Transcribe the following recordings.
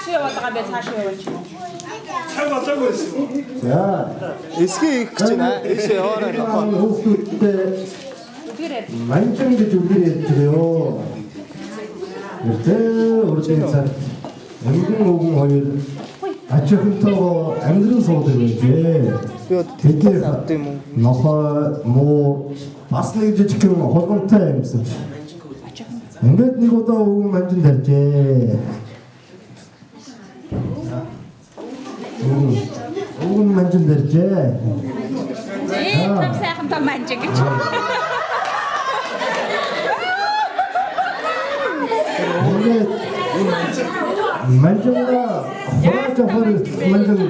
Цааш яваад байгаа бэ? Цааш яваач. Цаг болоогүй байсан. За. Эсхий их гэж байна. Эшээ яваарай. хүүхдүүдтэй манжин гэж үгээр ярьж байгаа. Эртээ урдын цаг өнгөн өгөн хоёр ачаахтайгаа амьдран суудаг байжээ. Тэгээд авд юм уу? Нохоо муу бас нэг жижигхэн холгонтой юмсан. Ингээд нэг удаа өгөн манжин тарьжээ. Өгөн манжин тарьжээ. Том сайхан том манжиг гэж. Ингээд манжинга хураач хор манжин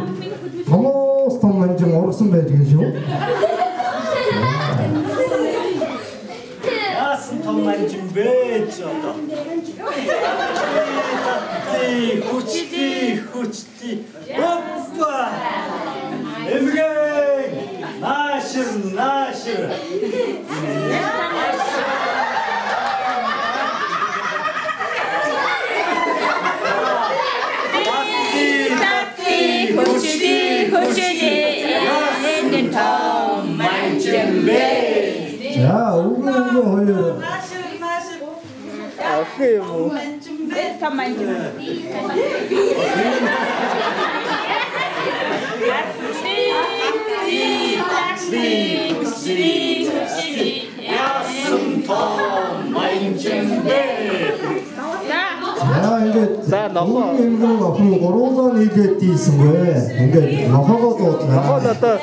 томоос том манжин ургасан байж гэн шүү. Яасан том манжин бэж одоо. Хүчти. Оппа! Эмгэй! Нашир. 자, 오고 호요. Ахээ юм уу? Том манжиг. Яасан том манжин 자, 이제 자, 넘어. 있는 거 그럼 고로선 이제 뛰신 거에 이제 넘어가도 Одоо одоо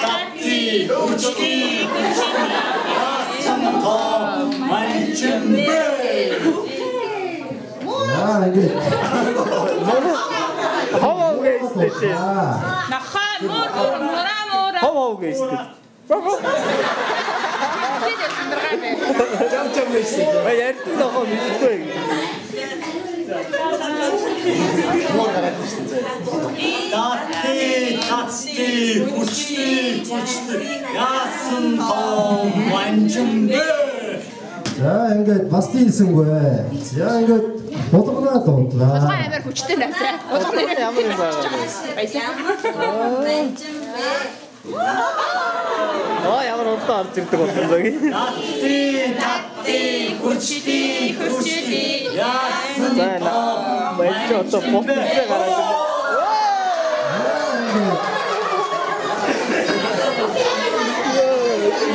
Тати, учти. Яасан том манжин 자, 이제 хаваа гэжтэй. Нахаа муура. Хаваа гэжтэй. Чам байсан. Ярддаг нохоо мэдгүй. Тати, учти. Яасан том манжин 자, 이제 бас 뛰신 거에 자, 이제 보도나 또. Амар хүчтэй насаа. Ямар юм байна? Ямар уртаа орж ирдэг болсон зөгийг. Тати, учти. Яасан За на. Баяж одоо боттой гараад.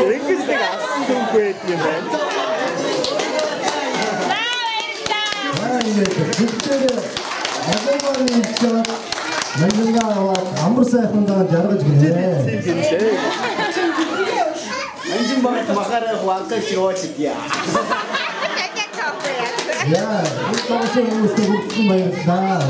Ингэж нэг асан дүнгүй юм байна. 자, 이제 그때를 아버지가 있죠. 맨날 아무렇게 한다고 잘하지 그래. манжин багт махаараа хуаалтай шивоочдъя. 야, 이거 무슨 무슨 말이야?